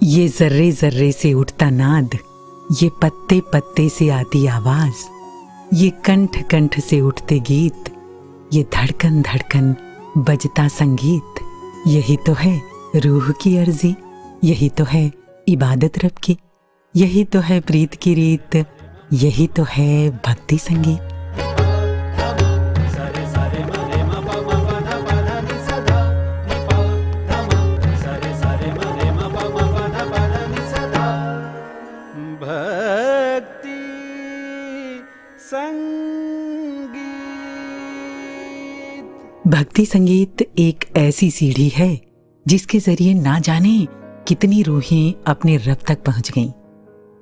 ये जर्रे जर्रे से उठता नाद, ये पत्ते पत्ते से आती आवाज, ये कंठ कंठ से उठते गीत, ये धड़कन धड़कन बजता संगीत। यही तो है रूह की अर्जी, यही तो है इबादत रब की, यही तो है प्रीत की रीत, यही तो है भक्ति संगीत। भक्ति संगीत एक ऐसी सीढ़ी है जिसके जरिए ना जाने कितनी रूहें अपने रब तक पहुंच गईं।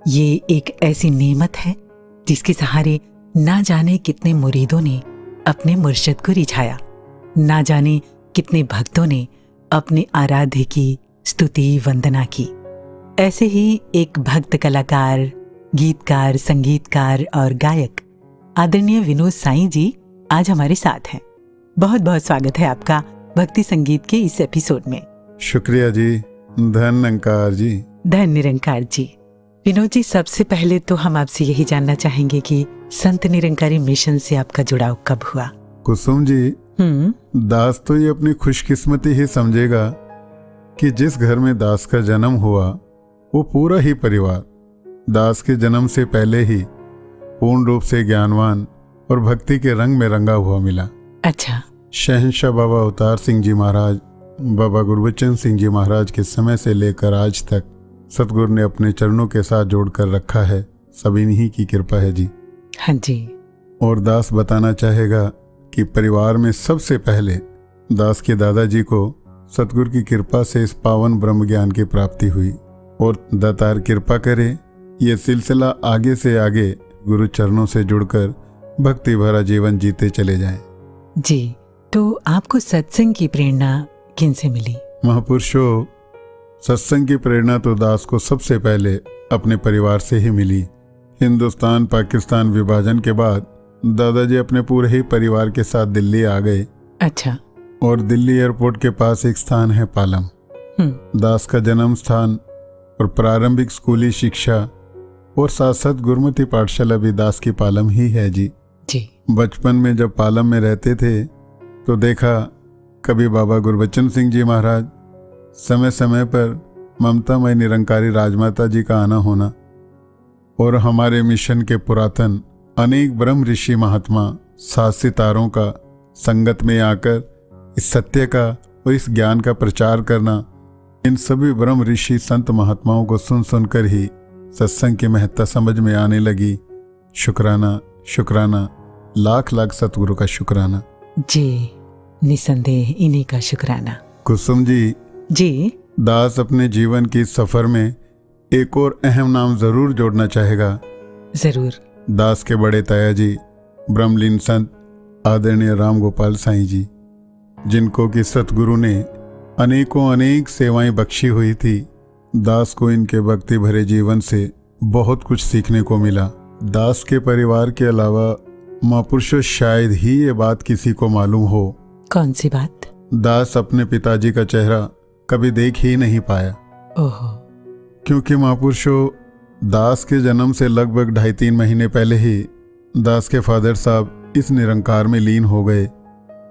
ये एक ऐसी नेमत है जिसके सहारे ना जाने कितने मुरीदों ने अपने मुर्शिद को रिझाया, ना जाने कितने भक्तों ने अपने आराध्य की स्तुति वंदना की। ऐसे ही एक भक्त कलाकार, गीतकार, संगीतकार और गायक आदरणीय विनोद साईं जी आज हमारे साथ हैं। बहुत बहुत स्वागत है आपका भक्ति संगीत के इस एपिसोड में। शुक्रिया जी, धन निरंकार जी। धन निरंकार जी। विनोद जी, सबसे पहले तो हम आपसे यही जानना चाहेंगे कि संत निरंकारी मिशन से आपका जुड़ाव कब हुआ? कुसुम जी, दास तो ये अपनी खुशकिस्मती ही समझेगा कि जिस घर में दास का जन्म हुआ वो पूरा ही परिवार दास के जन्म से पहले ही पूर्ण रूप से ज्ञानवान और भक्ति के रंग में रंगा हुआ मिला। अच्छा। शहंशाह बाबा अवतार सिंह जी महाराज, बाबा गुरबचन सिंह जी महाराज के समय से लेकर आज तक सतगुरु ने अपने चरणों के साथ जोड़कर रखा है। सब इन्हीं की कृपा है जी। हाँ जी। और दास बताना चाहेगा कि परिवार में सबसे पहले दास के दादाजी को सतगुरु की कृपा से इस पावन ब्रह्म ज्ञान की प्राप्ति हुई और दातार कृपा करे ये सिलसिला आगे से आगे गुरु चरणों से जुड़कर भक्ति भरा जीवन जीते चले जाएं। जी, तो आपको सत्संग की प्रेरणा किनसे मिली? महापुरुषों, सत्संग की प्रेरणा तो दास को सबसे पहले अपने परिवार से ही मिली। हिंदुस्तान पाकिस्तान विभाजन के बाद दादाजी अपने पूरे ही परिवार के साथ दिल्ली आ गए। अच्छा। और दिल्ली एयरपोर्ट के पास एक स्थान है पालम। दास का जन्म स्थान और प्रारंभिक स्कूली शिक्षा और साथ साथ गुरुमति पाठशाला भी दास की पालम ही है जी। बचपन में जब पालम में रहते थे तो देखा कभी बाबा गुरबचन सिंह जी महाराज, समय समय पर ममतामय निरंकारी राजमाता जी का आना होना और हमारे मिशन के पुरातन अनेक ब्रह्म ऋषि महात्मा, 7 सितारों का संगत में आकर इस सत्य का और इस ज्ञान का प्रचार करना, इन सभी ब्रह्म ऋषि संत महात्माओं को सुन सुनकर ही सत्संग की महत्ता समझ में आने लगी। शुक्राना शुक्राना, लाख लाख सतगुरु का शुक्राना जी। निसंदेह इन्हीं का शुक्राना। कुसुम जी, दास अपने जीवन की सफर में एक और अहम नाम जरूर जोड़ना चाहेगा। जरूर। दास के बड़े ताया जी ब्रह्मलीन संत आदरणीय राम गोपाल साईं जी, जिनको कि सतगुरु ने अनेकों अनेक सेवाएं बख्शी हुई थी। दास को इनके भक्ति भरे जीवन से बहुत कुछ सीखने को मिला। दास के परिवार के अलावा महापुरुषों शायद ही ये बात किसी को मालूम हो। कौन सी बात? दास अपने पिताजी का चेहरा कभी देख ही नहीं पाया। ओहो। क्योंकि महापुरुषों, दास के जन्म से लगभग 2.5-3 महीने पहले ही दास के फादर साहब इस निरंकार में लीन हो गए।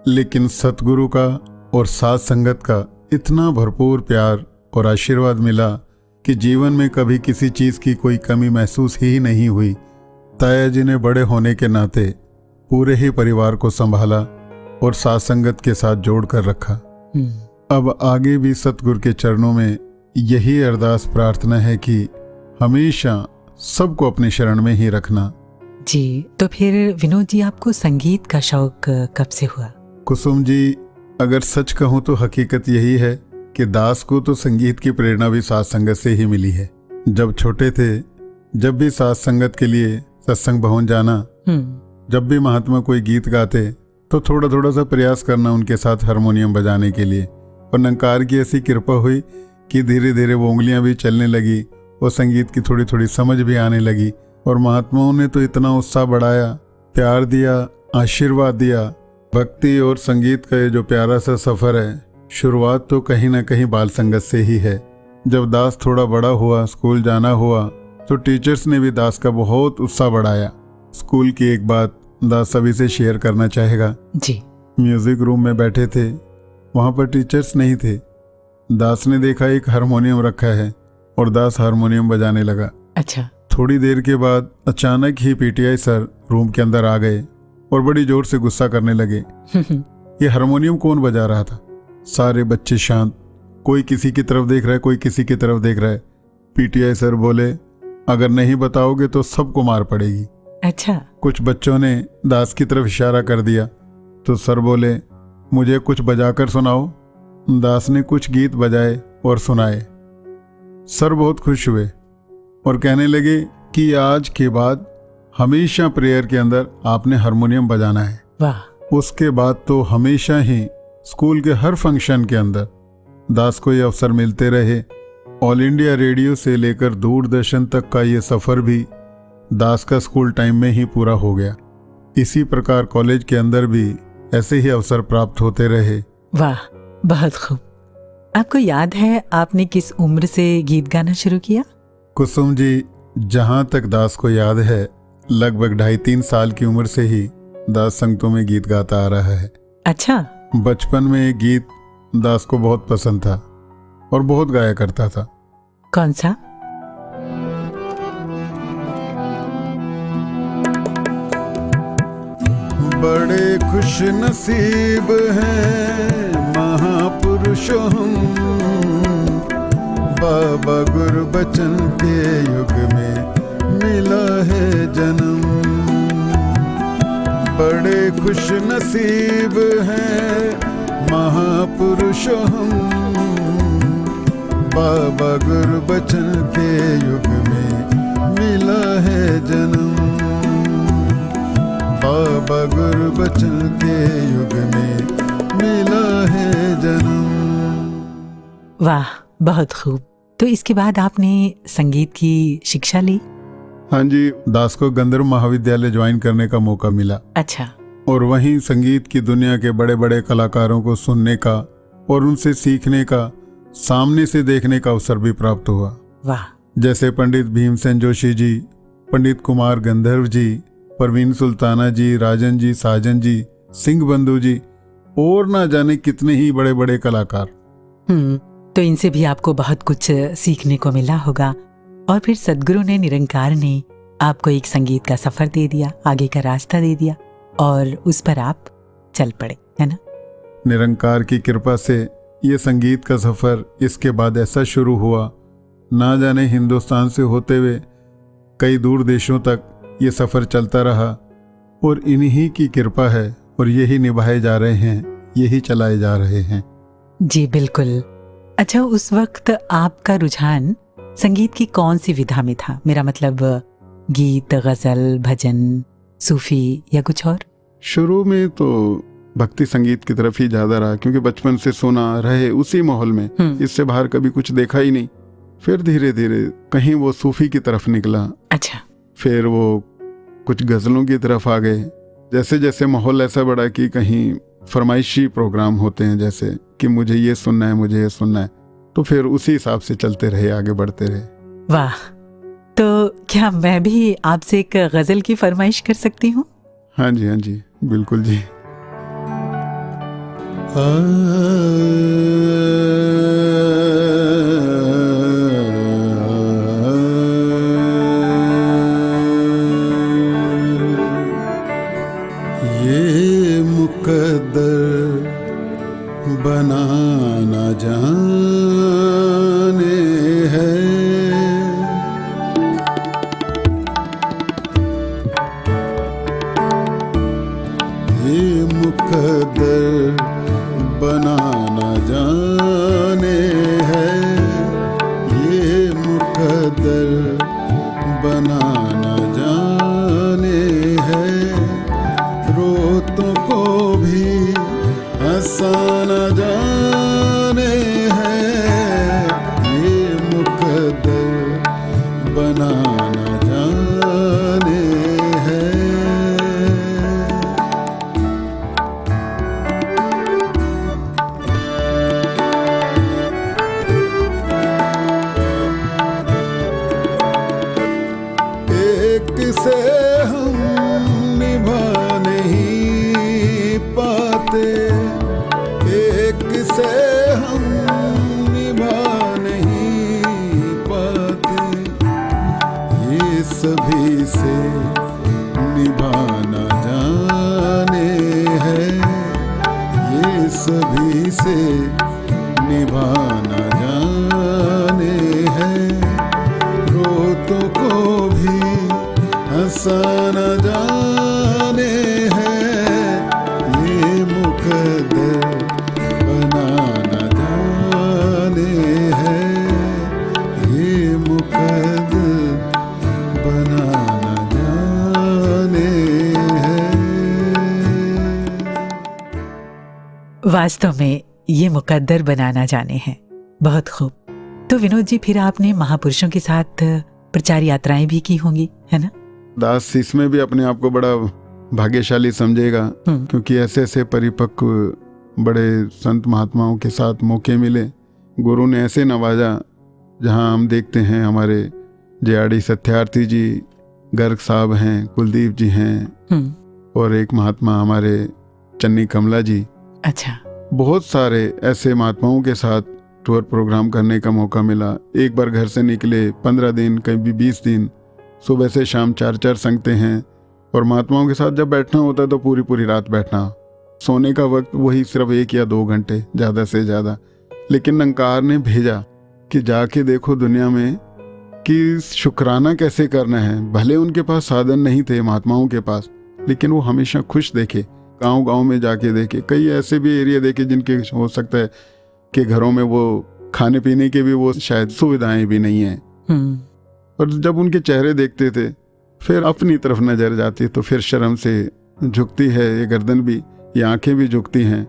लेकिन सतगुरु का और साथ संगत का इतना भरपूर प्यार और आशीर्वाद मिला कि जीवन में कभी किसी चीज की कोई कमी महसूस ही नहीं हुई। ताया जी ने बड़े होने के नाते पूरे ही परिवार को संभाला और साथ संगत के साथ जोड़ कर रखा। अब आगे भी सतगुरु के चरणों में यही अरदास प्रार्थना है कि हमेशा सबको अपनी शरण में ही रखना। जी, तो फिर विनोद जी, आपको संगीत का शौक कब से हुआ? कुसुम जी, अगर सच कहूँ तो हकीकत यही है कि दास को तो संगीत की प्रेरणा भी साथ संगत से ही मिली है। जब छोटे थे, जब भी साथ संगत के लिए सत्संग भवन जाना, जब भी महात्मा कोई गीत गाते तो थोड़ा थोड़ा सा प्रयास करना उनके साथ हारमोनियम बजाने के लिए। और निरंकार की ऐसी कृपा हुई कि धीरे धीरे वो उंगलियां भी चलने लगी और संगीत की थोड़ी थोड़ी समझ भी आने लगी। और महात्माओं ने तो इतना उत्साह बढ़ाया, प्यार दिया, आशीर्वाद दिया। भक्ति और संगीत का ये जो प्यारा सा सफर है, शुरुआत तो कहीं ना कहीं बाल संगत से ही है। जब दास थोड़ा बड़ा हुआ, स्कूल जाना हुआ, तो टीचर्स ने भी दास का बहुत उत्साह बढ़ाया। स्कूल की एक बात दास सभी से शेयर करना चाहेगा जी। म्यूजिक रूम में बैठे थे, वहाँ पर टीचर्स नहीं थे। दास ने देखा एक हारमोनियम रखा है और दास हारमोनियम बजाने लगा। अच्छा। थोड़ी देर के बाद अचानक ही पीटीआई सर रूम के अंदर आ गए और बड़ी जोर से गुस्सा करने लगे। ये हारमोनियम कौन बजा रहा था? सारे बच्चे शांत, कोई किसी की तरफ देख रहा है, कोई किसी की तरफ देख रहा है। पीटीआई सर बोले, अगर नहीं बताओगे तो सबको मार पड़ेगी। अच्छा। कुछ बच्चों ने दास की तरफ इशारा कर दिया तो सर बोले, मुझे कुछ बजाकर सुनाओ। दास ने कुछ गीत बजाए और सुनाए। सर बहुत खुश हुए और कहने लगे कि आज के बाद हमेशा प्रेयर के अंदर आपने हारमोनियम बजाना है। वाह। उसके बाद तो हमेशा ही स्कूल के हर फंक्शन के अंदर दास को ये अवसर मिलते रहे। ऑल इंडिया रेडियो से लेकर दूरदर्शन तक का ये सफ़र भी दास का स्कूल टाइम में ही पूरा हो गया। इसी प्रकार कॉलेज के अंदर भी ऐसे ही अवसर प्राप्त होते रहे। वाह, बहुत खूब। आपको याद है आपने किस उम्र से गीत गाना शुरू किया? कुसुम जी, जहाँ तक दास को याद है, लगभग 2.5-3 साल की उम्र से ही दास संगतों में गीत गाता आ रहा है। अच्छा। बचपन में ये गीत दास को बहुत पसंद था और बहुत गाया करता था। कौन सा? बड़े खुश नसीब हैं महापुरुष हम, बाबा गुरबचन के युग में मिला है जन्म। बड़े खुश नसीब हैं महापुरुष हम, बाबा गुरबचन के युग में मिला है जन्म। बाबा गुरबचन के युग में मिला है जन्म। वाह, बहुत खूब। तो इसके बाद आपने संगीत की शिक्षा ली? हाँ जी, दास को गंधर्व महाविद्यालय ज्वाइन करने का मौका मिला। अच्छा। और वहीं संगीत की दुनिया के बड़े बड़े कलाकारों को सुनने का और उनसे सीखने का, सामने से देखने का अवसर भी प्राप्त हुआ। वाह। जैसे पंडित भीमसेन जोशी जी, पंडित कुमार गंधर्व जी, परवीन सुल्ताना जी, राजन जी, साजन जी, सिंह बंधु जी और ना जाने कितने ही बड़े बड़े कलाकार। तो इनसे भी आपको बहुत कुछ सीखने को मिला होगा। और फिर सद्गुरु ने, निरंकार ने आपको एक संगीत का सफर दे दिया, आगे का रास्ता दे दिया और उस पर आप चल पड़े, है ना? निरंकार की कृपा से ये संगीत का सफर इसके बाद ऐसा शुरू हुआ, ना जाने हिंदुस्तान से होते हुए कई दूर देशों तक ये सफर चलता रहा। और इन्हीं की कृपा है और यही निभाए जा रहे हैं, यही चलाए जा रहे हैं। जी बिल्कुल। अच्छा, उस वक्त आपका रुझान संगीत की कौन सी विधा में था? मेरा मतलब गीत, गजल, भजन, सूफी या कुछ और? शुरू में तो भक्ति संगीत की तरफ ही ज्यादा रहा, क्योंकि बचपन से सुना रहे उसी माहौल में, इससे बाहर कभी कुछ देखा ही नहीं। फिर धीरे धीरे कहीं वो सूफी की तरफ निकला। अच्छा। फिर वो कुछ गजलों की तरफ आ गए। जैसे जैसे माहौल ऐसा बढ़ा कि कहीं फरमाइशी प्रोग्राम होते हैं, जैसे कि मुझे ये सुनना है, मुझे ये सुनना है, तो फिर उसी हिसाब से चलते रहे, आगे बढ़ते रहे। वाह। तो क्या मैं भी आपसे एक गजल की फरमाइश कर सकती हूँ? हाँ जी, हाँ जी, बिल्कुल जी। ये मुकद्दर बनाना जाने है, ये मुकद्दर बनाना जाने है। से निभाना जाने हैं, ये सभी से निभाना जाने हैं। रोतों को भी हंसाना जाने हैं, ये मुकद्दर बनाना जाने हैं, ये मुकद्दर बनाना जाने हैं। वास्तव में ये मुकद्दर बनाना जाने हैं। बहुत खूब। तो विनोद जी, फिर आपने महापुरुषों के साथ प्रचार यात्राएं भी की होंगी, है ना? दास इसमें भी अपने आप को बड़ा भाग्यशाली समझेगा, क्योंकि ऐसे ऐसे परिपक्व बड़े संत महात्माओं के साथ मौके मिले। गुरु ने ऐसे नवाजा, जहां हम देखते हैं हमारे जेआरडी सत्यार्थी जी, गर्ग साहब हैं, कुलदीप जी हैं, और एक महात्मा हमारे चन्नी कमला जी। अच्छा। बहुत सारे ऐसे महात्माओं के साथ टूर प्रोग्राम करने का मौका मिला। एक बार घर से निकले 15 दिन, कभी 20 दिन, सुबह से शाम 4 संगते हैं। और महात्माओं के साथ जब बैठना होता है तो पूरी पूरी रात बैठना। सोने का वक्त वही सिर्फ 1 या 2 घंटे, ज़्यादा से ज़्यादा। लेकिन निरंकार ने भेजा कि जाके देखो दुनिया में कि शुक्राना कैसे करना है। भले उनके पास साधन नहीं थे महात्माओं के पास, लेकिन वो हमेशा खुश देखे। गांव गांव में जाके देखे, कई ऐसे भी एरिया देखे जिनके हो सकता है कि घरों में वो खाने पीने के भी वो शायद सुविधाएं भी नहीं है। और जब उनके चेहरे देखते थे, फिर अपनी तरफ नजर जाती तो फिर शर्म से झुकती है ये गर्दन भी, ये आंखें भी झुकती हैं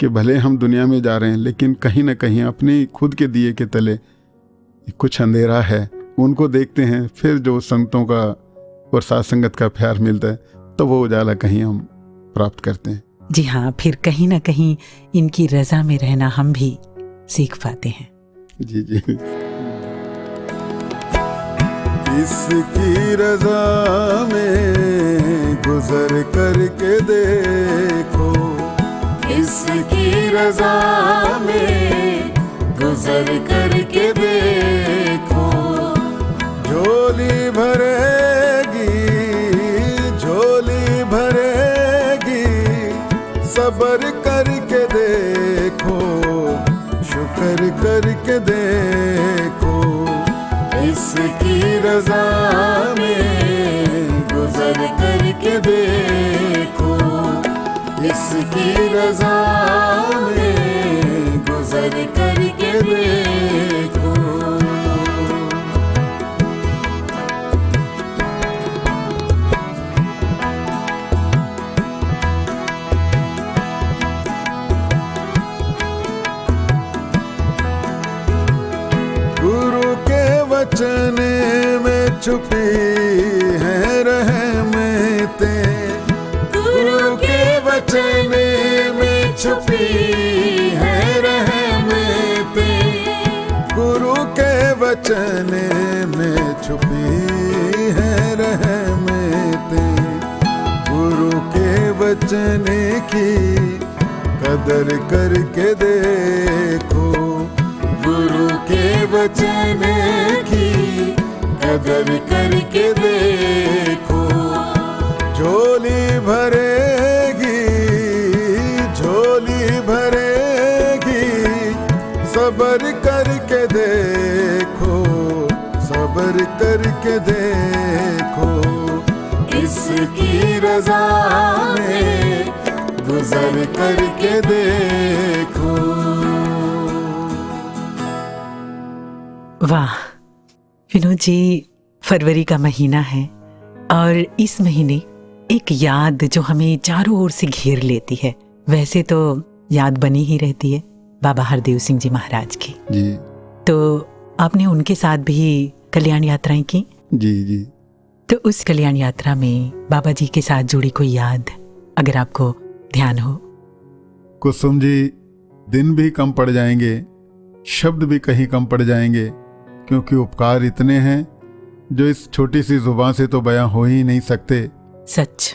कि भले हम दुनिया में जा रहे हैं, लेकिन कहीं ना कहीं अपने खुद के दिए के तले कुछ अंधेरा है। उनको देखते हैं, फिर जो संतों का और साथ संगत का प्यार मिलता है, तो वो उजाला कहीं हम प्राप्त करते हैं। जी हाँ, फिर कहीं ना कहीं इनकी रजा में रहना हम भी सीख पाते हैं। जी जी। इसकी रजा में गुजर करके देखो, इसकी रजा में गुजर करके देखो, झोली भरेगी, झोली भरेगी, सब्र करके देखो, शुक्र करके देखो। इसकी रजा में गुजर करके देखो, इसकी रजा में गुजर करके देखो। गुरु के वचन में छुपी है रहमतें, गुरु के वचन में छुपी है रहमतें, गुरु के वचन में छुपी है रहमतें। गुरु के वचन की कदर करके देखो, गुरु के वचन की कदर करके देखो। झोली भरेगी, झोली भरेगी, सब्र करके देखो, सब्र करके देखो। इसकी रजा में गुजर करके देखो। वाह विनोद जी, फरवरी का महीना है और इस महीने एक याद जो हमें चारों ओर से घेर लेती है। वैसे तो याद बनी ही रहती है बाबा हरदेव सिंह जी महाराज की जी। तो आपने उनके साथ भी कल्याण यात्राएं की? जी जी। तो उस कल्याण यात्रा में बाबा जी के साथ जुड़ी कोई याद अगर आपको ध्यान हो? कुसुम जी, दिन भी कम पड़ जाएंगे, शब्द भी कहीं कम पड़ जाएंगे, क्योंकि उपकार इतने हैं जो इस छोटी सी जुबान से तो बयां हो ही नहीं सकते। सच।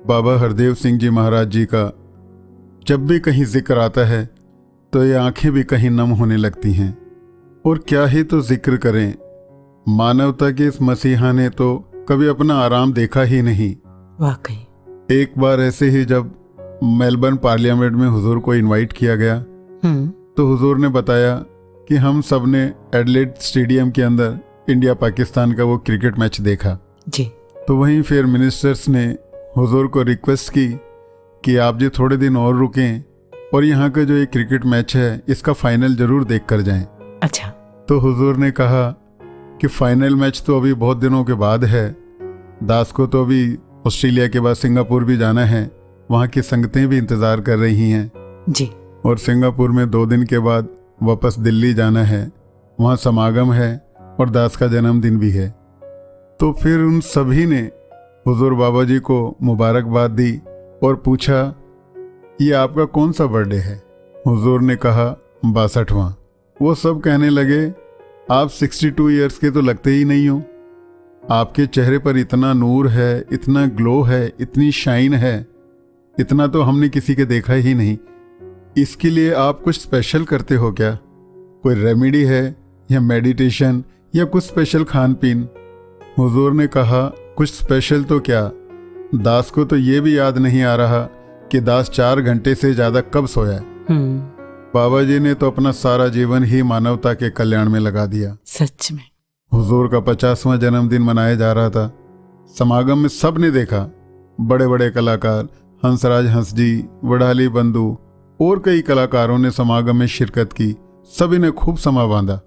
बाबा हरदेव सिंह जी महाराज जी का जब भी कहीं जिक्र आता है तो ये आंखें भी कहीं नम होने लगती हैं। और क्या ही तो जिक्र करें, मानवता के इस मसीहा ने तो कभी अपना आराम देखा ही नहीं। वाकई। एक बार ऐसे ही जब मेलबर्न पार्लियामेंट में हुजूर को इनवाइट किया गया तो हुजूर ने बताया कि हम सब ने एडलेड स्टेडियम के अंदर इंडिया पाकिस्तान का वो क्रिकेट मैच देखा जी। तो वहीं फिर मिनिस्टर्स ने हुजूर को रिक्वेस्ट की कि आप जी थोड़े दिन और रुकें और यहाँ का जो ये क्रिकेट मैच है इसका फाइनल जरूर देख कर जाएं। अच्छा। तो हुजूर ने कहा कि फाइनल मैच तो अभी बहुत दिनों के बाद है, दास को तो अभी ऑस्ट्रेलिया के बाद सिंगापुर भी जाना है, वहाँ की संगतें भी इंतज़ार कर रही हैं जी। और सिंगापुर में 2 दिन के बाद वापस दिल्ली जाना है, वहाँ समागम है और दास का जन्मदिन भी है। तो फिर उन सभी ने हुजूर बाबा जी को मुबारकबाद दी और पूछा ये आपका कौन सा बर्थडे है। हुजूर ने कहा 62वां। वो सब कहने लगे आप 62 ईयर्स के तो लगते ही नहीं हो, आपके चेहरे पर इतना नूर है, इतना ग्लो है, इतनी शाइन है, इतना तो हमने किसी के देखा ही नहीं। इसके लिए आप कुछ स्पेशल करते हो क्या? कोई रेमेडी है या मेडिटेशन या कुछ स्पेशल खान पीन? हुजूर ने कहा कुछ स्पेशल तो क्या, दास को तो ये भी याद नहीं आ रहा कि दास 4 घंटे से ज्यादा कब सोया है। बाबा जी ने तो अपना सारा जीवन ही मानवता के कल्याण में लगा दिया। सच में। हुजूर का 50वां जन्मदिन मनाया जा रहा था। समागम में सब ने देखा, बड़े बड़े कलाकार हंसराज हंस जी, वडाली बंधु और कई कलाकारों ने समागम में शिरकत की। सभी ने खूब समा बांधा।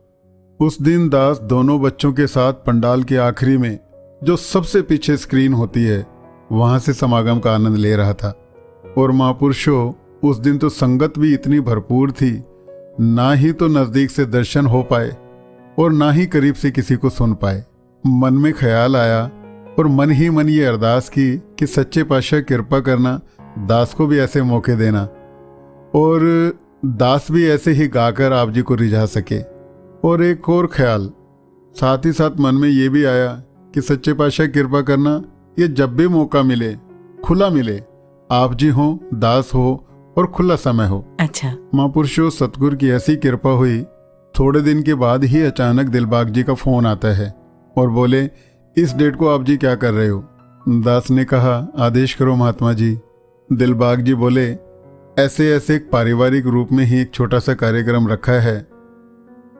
उस दिन दास दोनों बच्चों के साथ पंडाल के आखिरी में जो सबसे पीछे स्क्रीन होती है वहां से समागम का आनंद ले रहा था। और महापुरुषों, उस दिन तो संगत भी इतनी भरपूर थी, ना ही तो नजदीक से दर्शन हो पाए और ना ही करीब से किसी को सुन पाए। मन में ख्याल आया और मन ही मन ये अरदास की कि सच्चे पातशाह कृपा करना, दास को भी ऐसे मौके देना और दास भी ऐसे ही गाकर आप जी को रिझा सके। और एक और ख्याल साथ ही साथ मन में ये भी आया कि सच्चे पातशाह कृपा करना, ये जब भी मौका मिले, खुला मिले, आप जी हो, दास हो और खुला समय हो। अच्छा। महापुरुषों, सतगुरु की ऐसी कृपा हुई, थोड़े दिन के बाद ही अचानक दिलबाग जी का फोन आता है और बोले इस डेट को आप जी क्या कर रहे हो? दास ने कहा आदेश करो महात्मा जी। दिलबाग जी बोले ऐसे ऐसे एक पारिवारिक रूप में ही एक छोटा सा कार्यक्रम रखा है।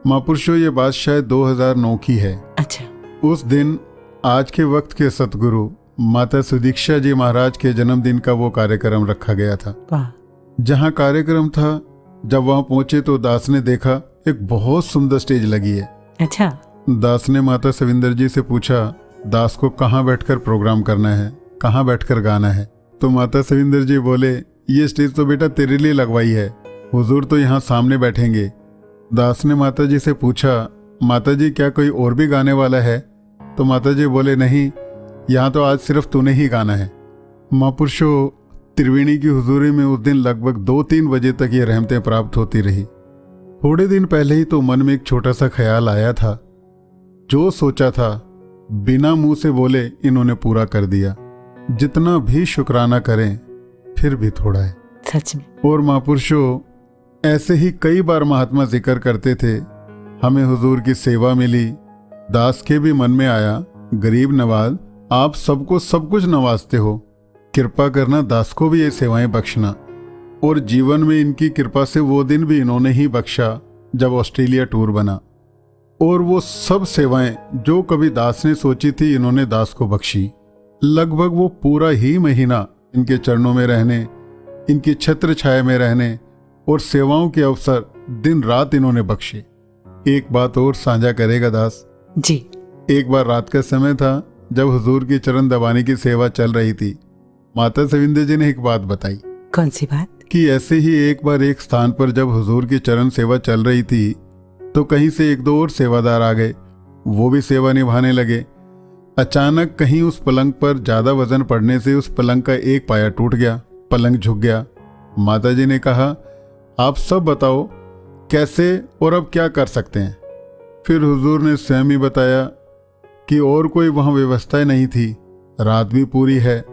महापुरुषों, ये बात शायद 2009 की है। अच्छा। उस दिन आज के वक्त के सतगुरु माता सुदीक्षा जी महाराज के जन्मदिन का वो कार्यक्रम रखा गया था। जहाँ कार्यक्रम था, जब वहां पहुंचे तो दास ने देखा एक बहुत सुंदर स्टेज लगी है। अच्छा। दास ने माता सविंदर जी से पूछा दास को कहाँ बैठकर प्रोग्राम करना है, कहाँ बैठकर गाना है? तो माता सविंदर जी बोले ये स्टेज तो बेटा तेरे लिए लगवाई है, हुजूर तो यहाँ सामने बैठेंगे। दास ने माता जी से पूछा माता जी क्या कोई और भी गाने वाला है? तो माता जी बोले नहीं, यहाँ तो आज सिर्फ तूने ही गाना है। महापुरुषों, त्रिवेणी की हुजूरी में उस दिन लगभग 2-3 बजे तक ये रहमतें प्राप्त होती रही। थोड़े दिन पहले ही तो मन में एक छोटा सा ख्याल आया था, जो सोचा था बिना मुंह से बोले इन्होंने पूरा कर दिया। जितना भी शुक्राना करें फिर भी थोड़ा है। सच में। और महापुरुषों, ऐसे ही कई बार महात्मा जिक्र करते थे, हमें हुजूर की सेवा मिली। दास के भी मन में आया गरीब नवाज, आप सबको सब कुछ नवाजते हो, कृपा करना दास को भी ये सेवाएं बख्शना। और जीवन में इनकी कृपा से वो दिन भी इन्होंने ही बख्शा जब ऑस्ट्रेलिया टूर बना। और वो सब सेवाएं जो कभी दास ने सोची थी इन्होंने दास को बख्शी। लगभग वो पूरा ही महीना इनके चरणों में रहने, इनकी छत्र छाया में रहने और सेवाओं के अवसर दिन रात इन्होंने बख्शे। एक बात और साझा करेगा दास जी। एक बार रात का समय था जब हुजूर की चरण दबाने की सेवा चल रही थी। माता सविंदर जी ने एक बात बताई। कौन सी बात? कि ऐसे ही एक बार एक स्थान पर जब हुजूर की चरण सेवा चल रही थी तो कहीं से 1-2 और सेवादार आ गए, वो भी सेवा निभाने लगे। अचानक कहीं उस पलंग पर ज्यादा वजन पड़ने से उस पलंग का एक पाया टूट गया, पलंग झुक गया। माता जी ने कहा आप सब बताओ कैसे और अब क्या कर सकते हैं? फिर हुजूर ने स्वयं ही बताया कि और कोई वहां व्यवस्था नहीं थी, रात भी पूरी है,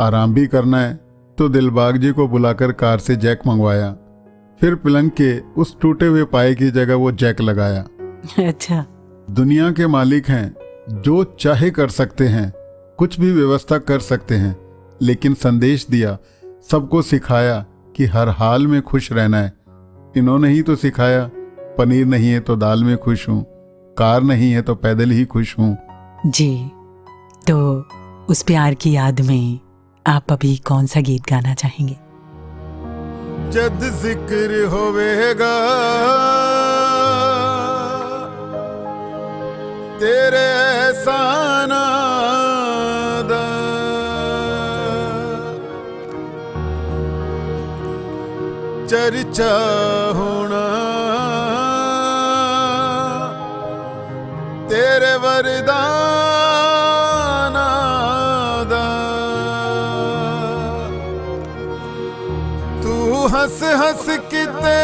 आराम भी करना है। तो दिलबाग जी को बुलाकर कार से जैक मंगवाया, फिर पलंग के उस टूटे हुए पाए की जगह वो जैक लगाया। अच्छा। दुनिया के मालिक हैं, जो चाहे कर सकते हैं, कुछ भी व्यवस्था कर सकते हैं, लेकिन संदेश दिया, सबको सिखाया कि हर हाल में खुश रहना है। इन्होंने ही तो सिखाया, पनीर नहीं है तो दाल में खुश हूँ, कार नहीं है तो पैदल ही खुश हूँ। जी, तो उस प्यार की याद में आप अभी कौन सा गीत गाना चाहेंगे? जद जिक्र होवेगा तेरे एहसाना दा, चर्चा होना तेरे वरदाना दा, तू हंस हंस किते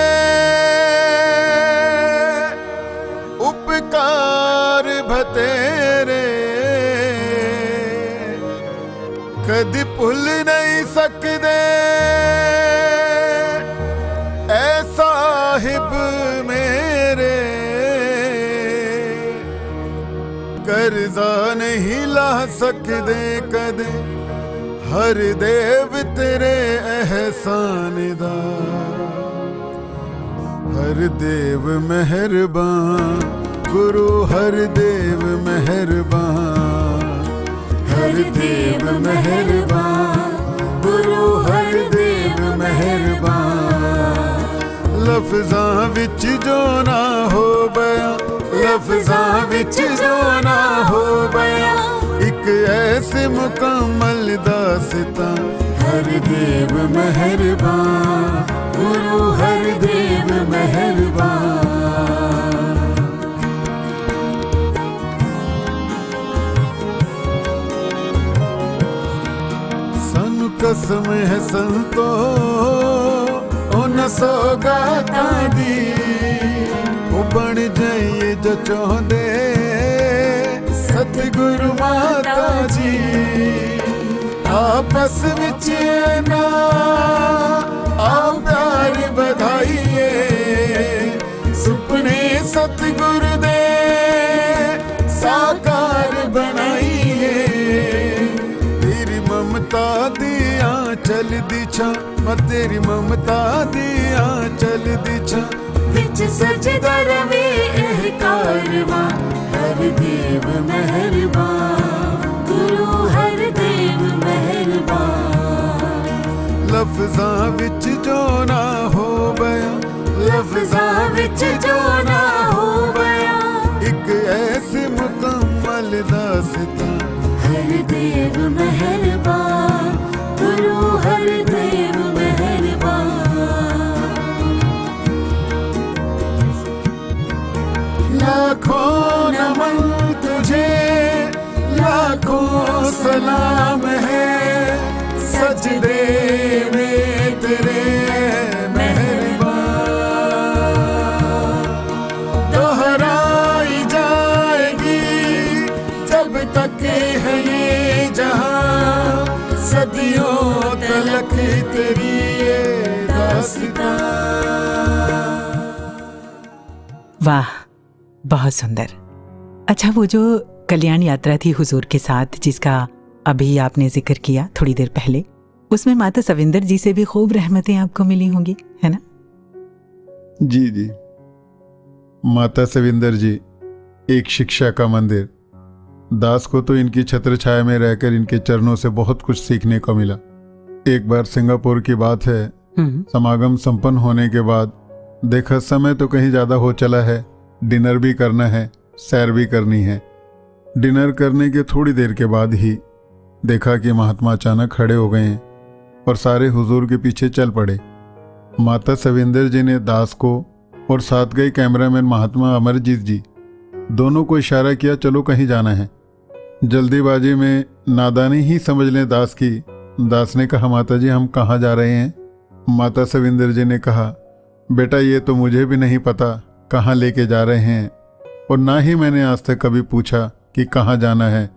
उपकार भतेरे, कदी भुल नहीं सकदे ऐ साहिब मेरे, कर्जा नहीं ला सकदे कदे हर देव तेरे एहसान दा, हर देव मेहरबान गुरु हर देव मेहरबान, हर देव मेहरबान गुरु हर देव मेहरबान। लफ्ज़ां विच जो ना हो बयां, लफ्ज़ां विच जो ना हो बयां, एक ऐसे मुकम्मल दास्तां, हर देव मेहरबान गुरु हर देव मेहरबान। सानू कसम है संतो उन सौगातां दी, ओ बन जाइए जो चाहंदे सतगुरु माता जी, आपस विच ना आओ प्यार बधाइए, सुपने सतगुरु दे साकार बनाइए, तेरी ममता दिया चल दिछा, मैं तेरी ममता दिया चल दिछा, विच सजदा रवे एह कारवां, हर देव मेहरबान गुरु हर देव मेहरबान। लफ्ज़ां विच जो ना हो बयां, लफ्ज़ां विच जो ना हो बयां, एक ऐसे मुकम्मल दास्तां, हर देव मेहरबान गुरु हर देव मेहरबान। लाखों नमन तुझे, लाखों सलाम है, सजदे में तेरे मेहरबान। दोहराई जाएगी जब तक है ये जहां, सदियों तलक तेरी ये दास्तां। वाह, बहुत सुंदर। अच्छा, वो जो कल्याण यात्रा थी हुजूर के साथ, जिसका अभी आपने जिक्र किया थोड़ी देर पहले, उसमें माता सविंदर जी से भी खूब रहमतें आपको मिली होंगी, है ना? जी जी, माता सविंदर जी एक शिक्षा का मंदिर। दास को तो इनकी छत्र छाया में रहकर इनके चरणों से बहुत कुछ सीखने को मिला। एक बार सिंगापुर की बात है, समागम संपन्न होने के बाद देखा समय तो कहीं ज्यादा हो चला है, डिनर भी करना है, सैर भी करनी है। डिनर करने के थोड़ी देर के बाद ही देखा कि महात्मा अचानक खड़े हो गए और सारे हुजूर के पीछे चल पड़े। माता सविंदर जी ने दास को और साथ गए कैमरामैन महात्मा अमरजीत जी दोनों को इशारा किया, चलो कहीं जाना है। जल्दीबाजी में नादानी ही समझ लें दास की। दास ने कहा, माता जी हम कहाँ जा रहे हैं? माता सविंदर जी ने कहा, बेटा ये तो मुझे भी नहीं पता कहाँ लेके जा रहे हैं, और ना ही मैंने आज तक कभी पूछा कि कहाँ जाना है।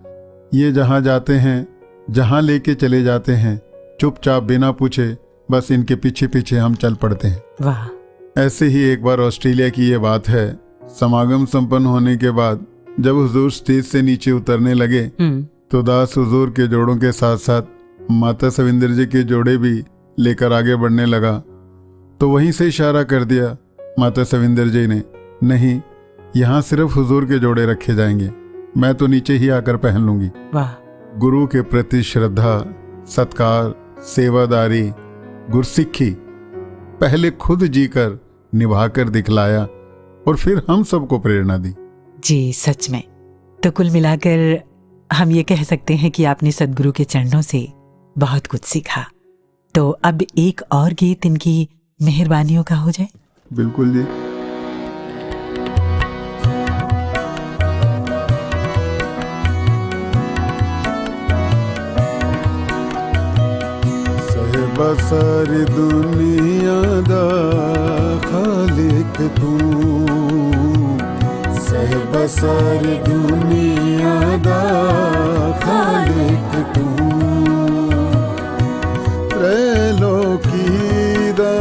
ये जहाँ जाते हैं, जहाँ लेके चले जाते हैं, चुपचाप बिना पूछे बस इनके पीछे पीछे हम चल पड़ते हैं। वाह। ऐसे ही एक बार ऑस्ट्रेलिया की ये बात है। समागम संपन्न होने के बाद जब हुजूर स्टेज से नीचे उतरने लगे तो दास हुजूर के जोड़ों के साथ साथ माता सविंदर जी के जोड़े भी लेकर आगे बढ़ने लगा। तो वहीं से इशारा कर दिया माता सविंदर जी ने, नहीं, यहाँ सिर्फ हुजूर के जोड़े रखे जाएंगे, मैं तो नीचे ही आकर पहन लूंगी। वाह। गुरु के प्रति श्रद्धा, सत्कार, सेवादारी, गुरसिक्खी पहले खुद जीकर निभाकर दिखलाया और फिर हम सबको प्रेरणा दी। जी सच में। तो कुल मिलाकर हम ये कह सकते हैं कि आपने सद्गुरु के चरणों से बहुत कुछ सीखा। तो अब एक और गीत इनकी मेहरबानियों का हो जाए। बिल्कुल जी। सहबा सारी दुनिया दा खालिक तू, सहबा सारी दुनिया दा खालिक तू, त्रैलोकी दा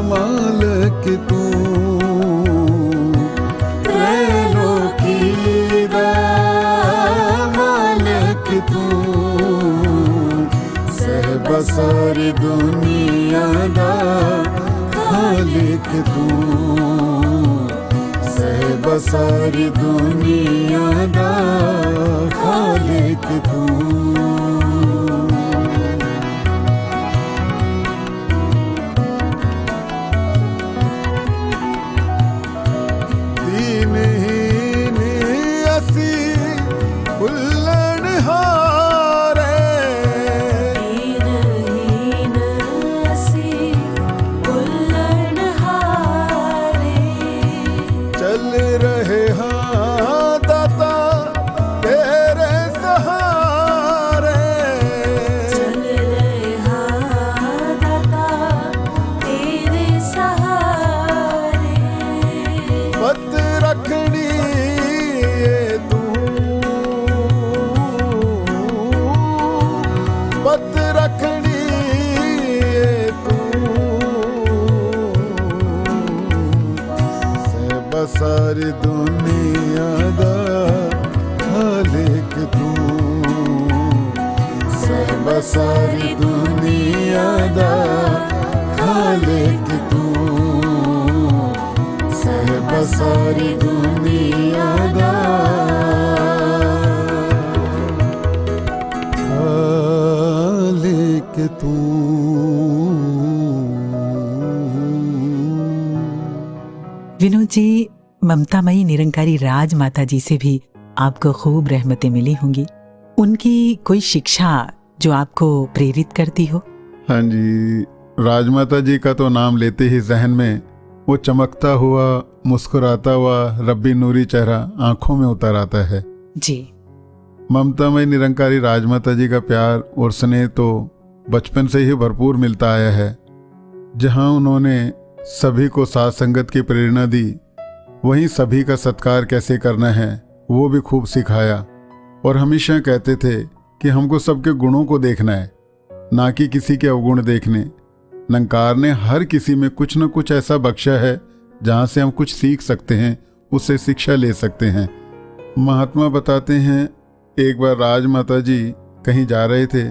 मालिक तू, त्रैलोकी दा मालिक तू, सहबा सारी दुनिया दा खालिक तू, सहबा सारी दुनिया दा खालिक तू। सारी दुनिया दा खालिक तू, सहबा सारी दुनिया दा खालिक तू, सहबा सारी दुनिया दा खालिक तू। विनोद जी, ममतामयी निरंकारी राज माता जी से भी आपको खूब रहमतें मिली होंगी। उनकी कोई शिक्षा जो आपको प्रेरित करती हो? हाँ जी, राजमाता जी का तो नाम लेते ही जहन में वो चमकता हुआ, मुस्कुराता हुआ रब्बी नूरी चेहरा आंखों में उतर आता है। जी। ममतामयी निरंकारी राजमाता जी का प्यार और स्नेह तो बचपन से ही भरपूर मिलता आया है। जहाँ उन्होंने सभी को साथ संगत की प्रेरणा दी, वहीं सभी का सत्कार कैसे करना है वो भी खूब सिखाया। और हमेशा कहते थे कि हमको सबके गुणों को देखना है, ना कि किसी के अवगुण देखने। निरंकार ने हर किसी में कुछ न कुछ ऐसा बख्शा है जहाँ से हम कुछ सीख सकते हैं, उससे शिक्षा ले सकते हैं। महात्मा बताते हैं, एक बार राजमाता जी कहीं जा रहे थे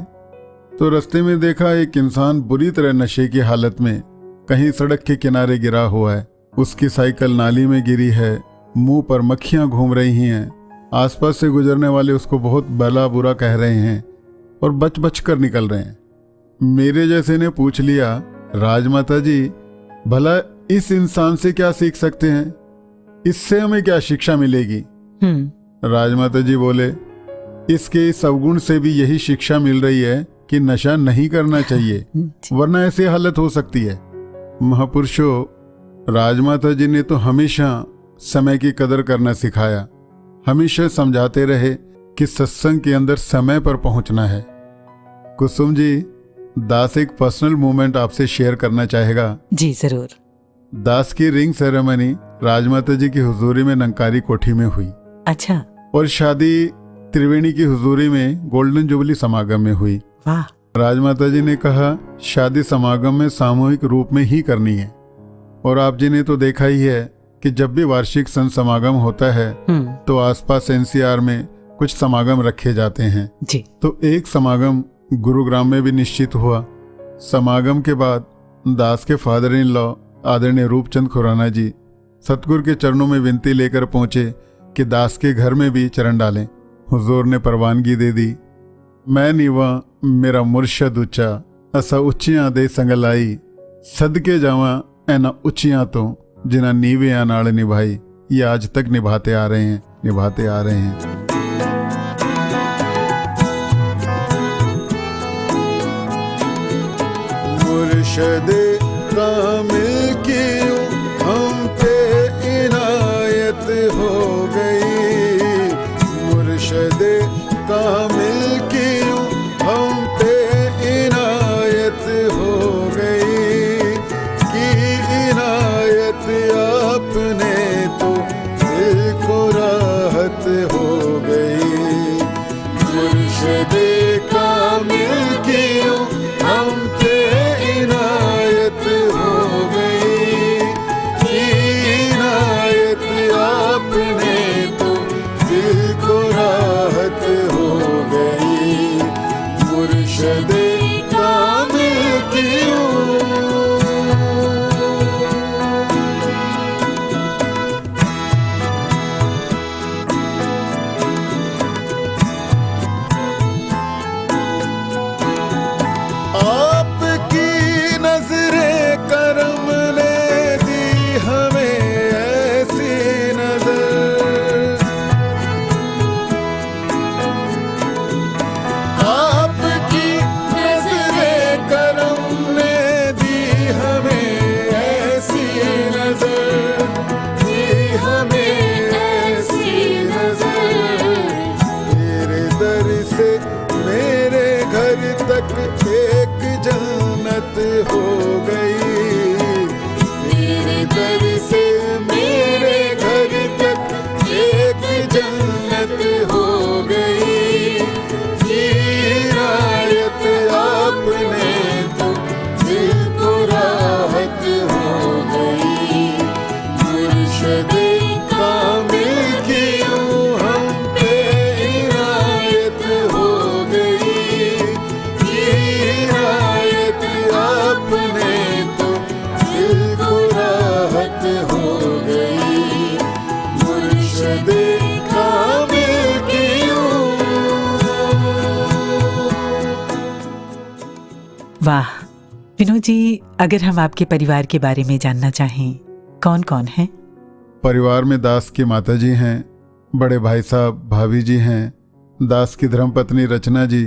तो रास्ते में देखा एक इंसान बुरी तरह नशे की हालत में कहीं सड़क के किनारे गिरा हुआ है। उसकी साइकिल नाली में गिरी है, मुंह पर मक्खियां घूम रही हैं। आसपास से गुजरने वाले उसको बहुत भला बुरा कह रहे हैं और बच बच कर निकल रहे हैं। मेरे जैसे ने पूछ लिया, राजमाता जी, भला इस इंसान से क्या सीख सकते हैं, इससे हमें क्या शिक्षा मिलेगी? राजमाता जी बोले, इसके इस अवगुण से भी यही शिक्षा मिल रही है कि नशा नहीं करना चाहिए, वरना ऐसी हालत हो सकती है। महापुरुषों, राजमाता जी ने तो हमेशा समय की कदर करना सिखाया। हमेशा समझाते रहे कि सत्संग के अंदर समय पर पहुंचना है। कुसुम जी, दास एक पर्सनल मोमेंट आपसे शेयर करना चाहेगा। जी जरूर। दास की रिंग सेरेमनी राजमाता जी की हुजूरी में नंकारी कोठी में हुई। अच्छा। और शादी त्रिवेणी की हुजूरी में गोल्डन जुबली समागम में हुई। वाह। राजमाता जी ने कहा, शादी समागम में सामूहिक रूप में ही करनी है। और आप जी ने तो देखा ही है कि जब भी वार्षिक संत समागम होता है तो आसपास एनसीआर में कुछ समागम रखे जाते हैं जी। तो एक समागम गुरुग्राम में भी निश्चित हुआ। समागम के बाद दास के फादर इन लॉ आदरणीय रूपचंद खुराना जी सतगुरु के चरणों में विनती लेकर पहुंचे कि दास के घर में भी चरण डालें। हुजूर ने परवानगी दे दी। मैं नीवा मेरा मुर्शद ऊंचा, असा उच्चियां दे संगलाई, सदके जावा ऐना उच्चियां तो जिन्हां नीवियां नाल निभाई। ये आज तक निभाते आ रहे हैं। मुर्शदे कामिल की हम पे इनायत हो गई, मुर्शदे कामिल की हम पे इनायत हो गई, कि इनायत आपने तो दिल को राहत हो गई। मुर्शदे कामिल की हम पे इनायत हो गई, कि इनायत आपने तो दिल को राहत हो गई। मुर्शदे कामिल की एक जन्नत हो गई, मेरे दर से मेरे घर तक एक जन्नत हो गई, कि इनायत आपने तो दिल को राहत हो गई। मुर्शदे कामिल की हम पे इनायत हो गई, इनायत आपने तो दिल को राहत हो गई। मुर्शदे कामिल की वाह विनोद जी, अगर हम आपके परिवार के बारे में जानना चाहें, कौन कौन है? परिवार में दास की माता जी हैं, बड़े भाई साहब भाभी जी हैं, दास की धर्मपत्नी रचना जी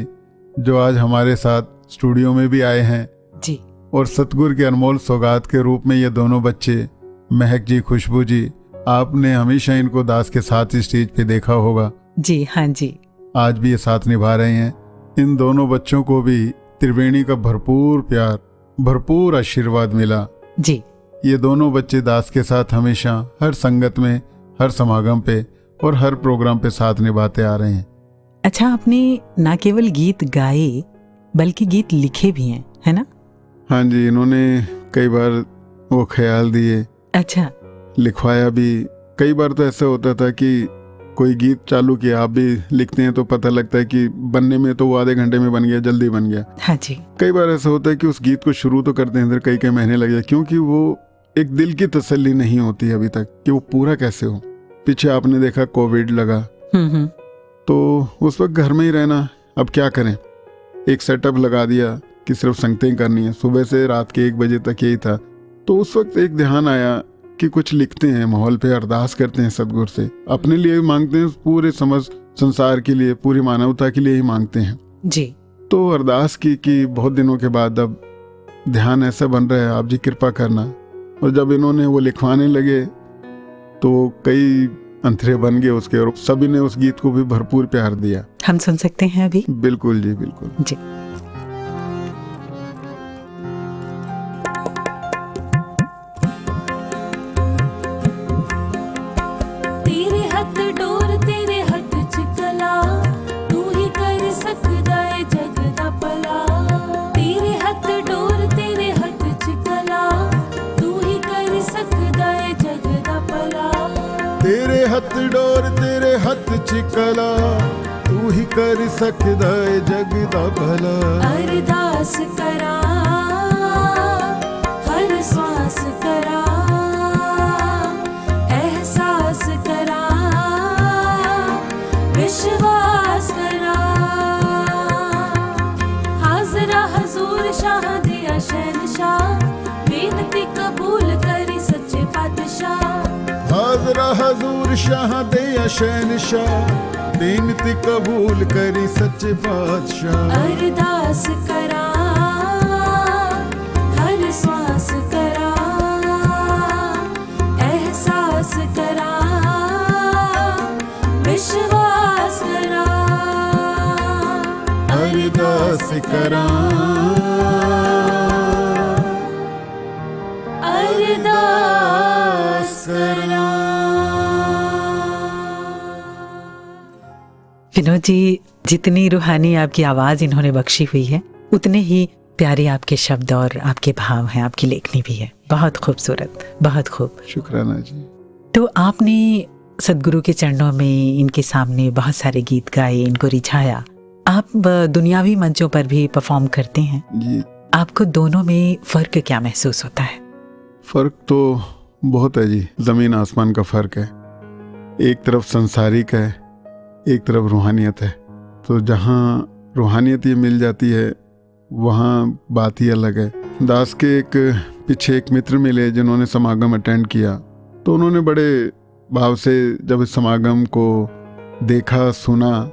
जो आज हमारे साथ स्टूडियो में भी आए हैं जी, और सतगुरु के अनमोल सौगात के रूप में ये दोनों बच्चे महक जी, खुशबू जी। आपने हमेशा इनको दास के साथ ही स्टेज पे देखा होगा। जी हाँ जी। आज भी ये साथ निभा रहे हैं। इन दोनों बच्चों को भी त्रिवेणी का भरपूर प्यार, भरपूर आशीर्वाद मिला जी। ये दोनों बच्चे दास के साथ हमेशा हर संगत में, हर समागम पे और हर प्रोग्राम पे साथ निभाते आ रहे हैं। अच्छा, आपने ना केवल गीत गाए बल्कि गीत लिखे भी हैं, है ना? हाँ जी, इन्होंने कई बार वो ख्याल दिए, अच्छा, लिखवाया भी। कई बार तो ऐसा होता था कि कोई गीत चालू किया, आप भी लिखते हैं तो पता लगता है कि बनने में तो वो आधे घंटे में बन गया, जल्दी बन गया। हाँ जी। कई बार ऐसा होता है कि उस गीत को शुरू तो करते हैं, अंदर कई महीने लग जाए, क्योंकि वो एक दिल की तसल्ली नहीं होती अभी तक कि वो पूरा कैसे हो। पीछे आपने देखा कोविड लगा, तो उस वक्त घर में ही रहना, अब क्या करें, एक सेटअप लगा दिया कि सिर्फ संगतें करनी है, सुबह से रात के 1 बजे तक यही था। तो उस वक्त एक ध्यान आया कि कुछ लिखते हैं, माहौल पे अरदास करते हैं सतगुरु से, अपने लिए मांगते हैं, पूरे समस्त संसार के लिए, पूरी मानवता के लिए ही मांगते हैं जी। तो अरदास की कि बहुत दिनों के बाद अब ध्यान ऐसा बन रहा है, आप जी कृपा करना। और जब इन्होंने वो लिखवाने लगे तो कई अंतरे बन गए उसके, और सभी ने उस गीत को भी भरपूर प्यार दिया। हम सुन सकते हैं अभी? बिल्कुल जी, बिल्कुल जी। तेरे हथ डोर, तेरे हथ च कला, तू ही कर सकदा है जग दा भला। तेरे हथ डोर, तेरे हथ च कला, तू ही कर सकदा है जग दा भला। तेरे हथ डोर, तेरे हथ चिकला तू ही कर सकदा है जग दा भला। अरदास करा हर श्वास करा एहसास करा विश्वास करा। हाजरा हजूर शाह दिया शहनशाह बेनती कबूल करी सच्चे पातशाह। हाजरा हजूर शाह दे शहनशाह बेनती कबूल करी सच्चे पातशाह। अरदास करा हर श्वास करा एहसास करा विश्वास करा। अरदास करा अरदास करा। विनोद जी, जितनी रूहानी आपकी आवाज इन्होंने बख्शी हुई है, उतने ही प्यारे आपके शब्द और आपके भाव हैं, आपकी लेखनी भी है। बहुत खूबसूरत, बहुत खूब। शुक्राना जी। तो आपने सदगुरु के चरणों में, इनके सामने बहुत सारे गीत गाए, इनको रिझाया। आप दुनियावी मंचों पर भी परफॉर्म करते हैं जी। आपको दोनों में फर्क क्या महसूस होता है? फर्क तो बहुत है जी, जमीन आसमान का फर्क है। एक तरफ संसारिक है, एक तरफ रूहानियत है। तो जहाँ रूहानियत ये मिल जाती है वहाँ बात ही अलग है। दास के पीछे एक मित्र मिले जिन्होंने समागम अटेंड किया, तो उन्होंने बड़े भाव से जब इस समागम को देखा, सुना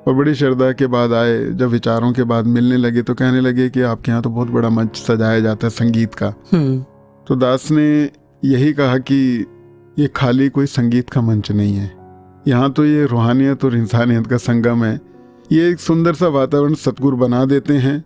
और बड़ी श्रद्धा के बाद आए। जब विचारों के बाद मिलने लगे तो कहने लगे कि आपके यहाँ तो बहुत बड़ा मंच सजाया जाता है संगीत का। तो दास ने यही कहा कि ये खाली कोई संगीत का मंच नहीं है, यहाँ तो ये रूहानियत और इंसानियत का संगम है। ये एक सुंदर सा वातावरण सतगुरु बना देते हैं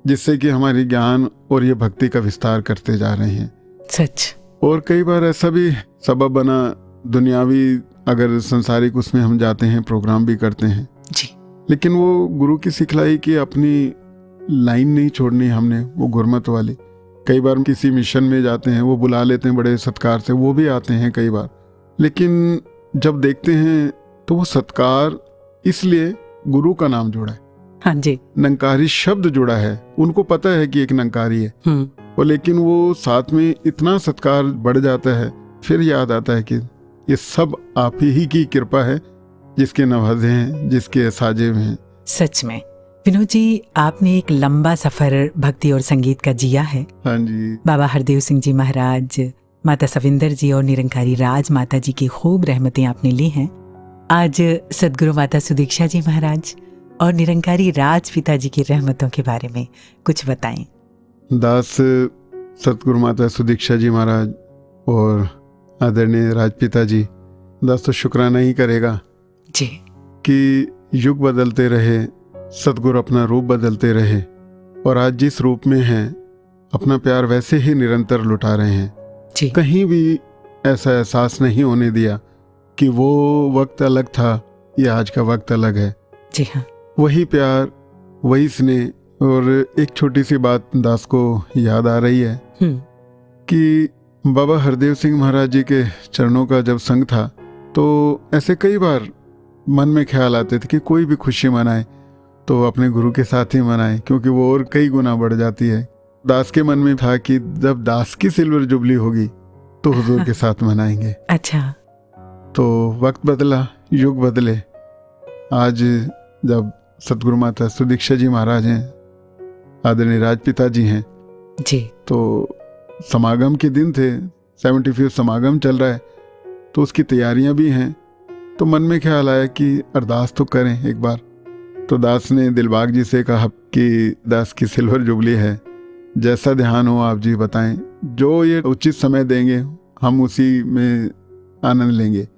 जिससे कि हमारी ज्ञान और ये भक्ति का विस्तार करते जा रहे हैं। सच। और कई बार ऐसा भी सबब बना, दुनियावी अगर संसारिक उसमें हम जाते हैं, प्रोग्राम भी करते हैं जी, लेकिन वो गुरु की सिखलाई की अपनी लाइन नहीं छोड़नी हमने, वो गुरमत वाली। कई बार हम किसी मिशन में जाते हैं, वो बुला लेते हैं बड़े सत्कार से, वो भी आते हैं कई बार, लेकिन जब देखते हैं तो वो सत्कार इसलिए गुरु का नाम जुड़ा है। हाँ जी। नंकारी शब्द जुड़ा है, उनको पता है कि एक नंकारी है, और लेकिन वो साथ में इतना सत्कार बढ़ जाता है, फिर याद आता है कि ये सब आप ही की कृपा है, जिसके नवाजे हैं, जिसके साजे में हैं। सच में विनोद जी, आपने एक लंबा सफर भक्ति और संगीत का जिया है। हाँ जी। बाबा हरदेव सिंह जी महाराज, माता सविंदर जी और निरंकारी राज माता जी की खूब रहमतें आपने ली हैं। आज सदगुरु माता सुदीक्षा जी महाराज और निरंकारी राज पिताजी की रहमतों के बारे में कुछ बताएं। दास सतगुरु माता सुदीक्षा जी महाराज और आदरणीय राजपिता जी, दास तो शुक्राना ही करेगा जी कि युग बदलते रहे, सतगुरु अपना रूप बदलते रहे, और आज जिस रूप में हैं अपना प्यार वैसे ही निरंतर लुटा रहे हैं जी। कहीं भी ऐसा एहसास नहीं होने दिया कि वो वक्त अलग था, ये आज का वक्त अलग है। जी हाँ। वही प्यार, वही स्नेह। और एक छोटी सी बात दास को याद आ रही है कि बाबा हरदेव सिंह महाराज जी के चरणों का जब संग था तो ऐसे कई बार मन में ख्याल आते थे कि कोई भी खुशी मनाए तो अपने गुरु के साथ ही मनाए, क्योंकि वो और कई गुना बढ़ जाती है। दास के मन में था कि जब दास की सिल्वर जुबली होगी तो हुजूर के साथ मनाएंगे। अच्छा। तो वक्त बदला, युग बदले। आज जब सतगुरु माता सुदीक्षा जी महाराज हैं, आदरणीय राजपिता जी हैं जी, तो समागम के दिन थे, 75 समागम चल रहा है, तो उसकी तैयारियां भी हैं। तो मन में ख्याल आया कि अरदास तो करें एक बार। तो दास ने दिलबाग जी से कहा कि दास की सिल्वर जुबली है, जैसा ध्यान हो आप जी बताएं, जो ये उचित समय देंगे हम उसी में आनंद लेंगे।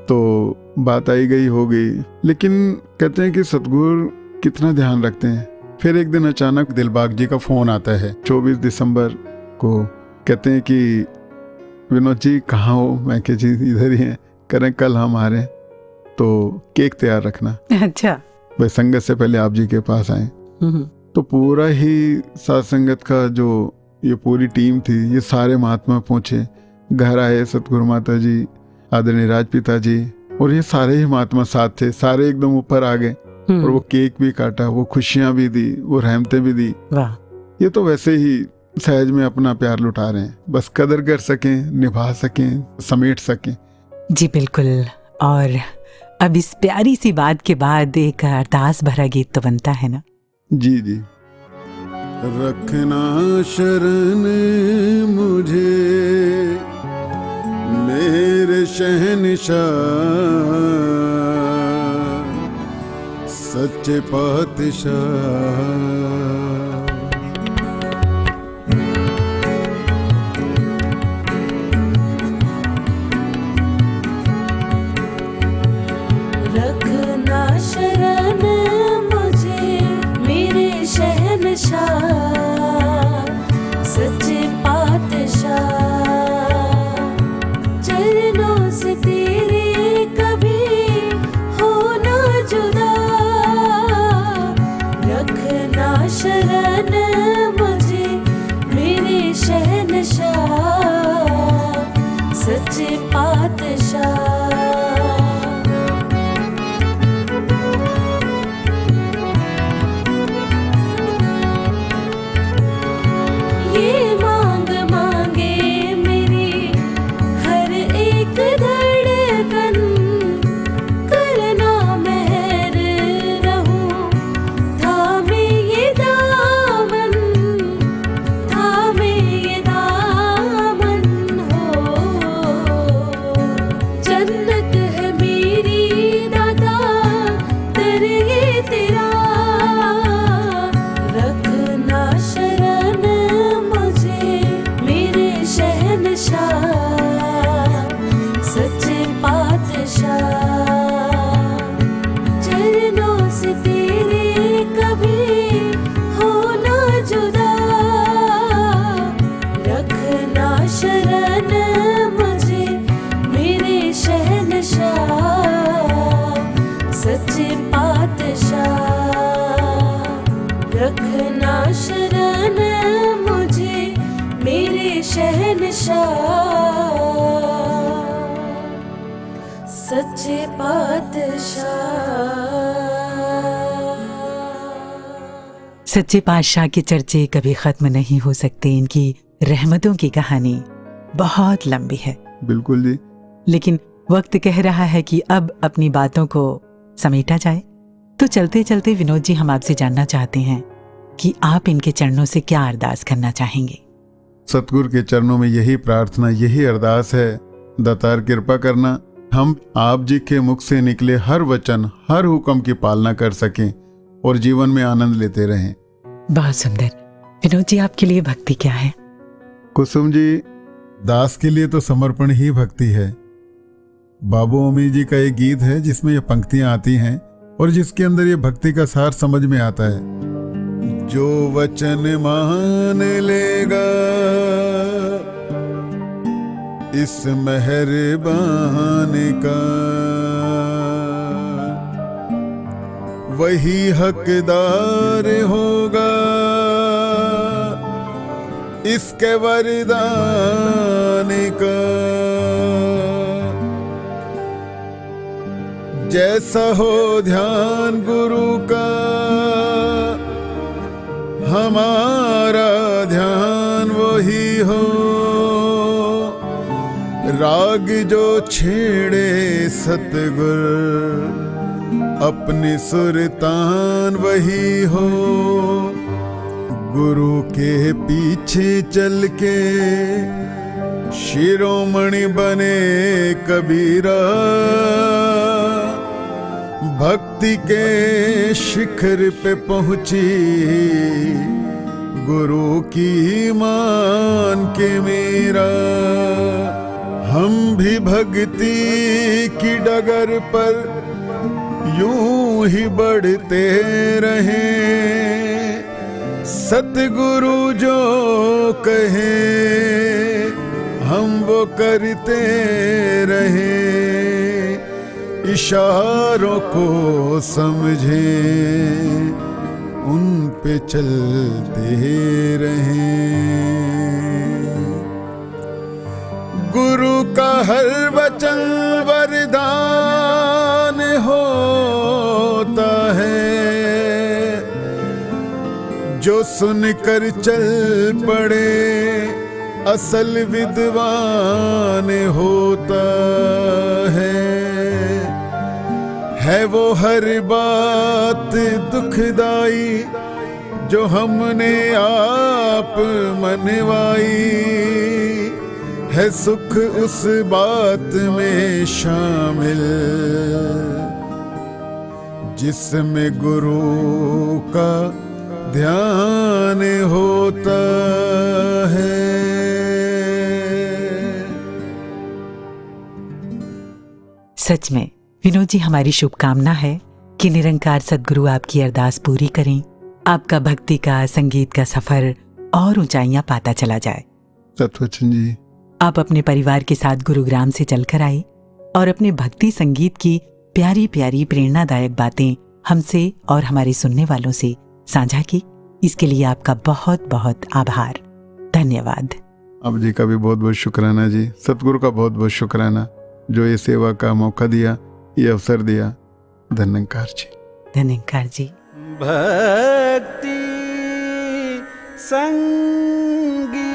तो बात आई गई हो गई, लेकिन कहते हैं कि सतगुरु कितना ध्यान रखते हैं। फिर एक दिन अचानक दिलबाग जी का फोन आता है 24 दिसंबर को, कहते हैं कि विनोद जी कहाँ हो? मैं कह जी इधर ही हैं। करें कल हम आ रहे हैं, तो केक तैयार रखना। अच्छा। भाई संगत से पहले आप जी के पास आए। तो पूरा ही साथ संगत का जो ये पूरी टीम थी, ये सारे महात्मा पहुंचे, घर आए, सतगुरु माता जी, आदरणीय राजपिता जी, और ये सारे ही महात्मा साथ थे, सारे एकदम ऊपर आ गए और वो केक भी काटा, वो खुशियां भी दी, वो रहमतें भी दी। वाह। ये तो वैसे ही सहज में अपना प्यार लुटा रहे हैं, बस कदर कर सकें, निभा सकें, समेट सकें। जी बिल्कुल। और अब इस प्यारी सी बात के बाद एक अरदास भरा गीत तो बनता है ना। जी जी। रखना शरण मुझे मेरे शहंशाह, सच्चे पातशाह। रखना शरण मुझे मेरे शहंशाह, सच्चे पातशाह। चरणों से तेरे कभी हो ना जुदा, रखना शरण मुझे मेरे शहंशाह, सच्चे पातशाह। ये मांग मांगे मेरी हर एक धड़कन, करना मेहर रहूं थामे ये दामन, थामे ये दामन हो। जन्नत है मेरी दाता, दर ये तेरा, रखना शरण मुझे मेरे शहंशाह, सच्चे पातशाह। चरणों से तेरे कभी हो ना जुदा, रखना शरण मुझे मेरे शहंशाह, सच्चे पातशाह। रखना शरण मुझे मेरे शहंशाह, सच्चे पातशाह। सच्चे पातशाह के चर्चे कभी खत्म नहीं हो सकते। इनकी रहमतों की कहानी बहुत लंबी है। बिल्कुल जी। लेकिन वक्त कह रहा है कि अब अपनी बातों को समेटा जाए। तो चलते चलते विनोद जी, हम आपसे जानना चाहते हैं कि आप इनके चरणों से क्या अरदास करना चाहेंगे। सतगुरु के चरणों में यही प्रार्थना, यही अरदास है, दातार कृपा करना हम आप जी के मुख से निकले हर वचन, हर हुक्म की पालना कर सकें और जीवन में आनंद लेते रहें। बहुत सुंदर। विनोद जी, आपके लिए भक्ति क्या है? कुसुम जी, दास के लिए तो समर्पण ही भक्ति है। बाबू अमी जी का एक गीत है जिसमें ये पंक्तियां आती हैं और जिसके अंदर ये भक्ति का सार समझ में आता है। जो वचन मान लेगा इस मेहरबान का, वही हकदार होगा इसके वरदान का। जैसा हो ध्यान गुरु का, हमारा ध्यान वही हो। राग जो छेड़े सतगुर, अपनी सुरतान वही हो। गुरु के पीछे चल के शिरोमणि बने कबीरा। भक्ति के शिखर पे पहुंची गुरु की मान के मेरा। हम भी भक्ति की डगर पर यूं ही बढ़ते रहें। सतगुरु जो कहे हम वो करते रहें। इशारों को समझे उन पे चलते रहें। गुरु का हर वचन वरदान होता है, जो सुनकर चल पड़े असल विद्वान होता है वो हर बात दुखदाई जो हमने आप मनवाई, है सुख उस बात में शामिल जिसमें गुरु का ध्यान होता है। सच में विनोद जी, हमारी शुभकामना है कि निरंकार सद्गुरु आपकी अरदास पूरी करें, आपका भक्ति का संगीत का सफर और ऊंचाइयां पाता चला जाए। सतवचन जी, आप अपने परिवार के साथ गुरुग्राम से चलकर आए और अपने भक्ति संगीत की प्यारी प्यारी प्रेरणादायक बातें हमसे और हमारे सुनने वालों से साझा की। इसके लिए आपका बहुत बहुत आभार, धन्यवाद। आप जी का भी बहुत बहुत शुक्राना जी, सतगुरु का बहुत बहुत शुक्राना जो ये सेवा का मौका दिया, ये अवसर दिया। धन्यकार जी, धन्यकार जी। भक्ति संगीत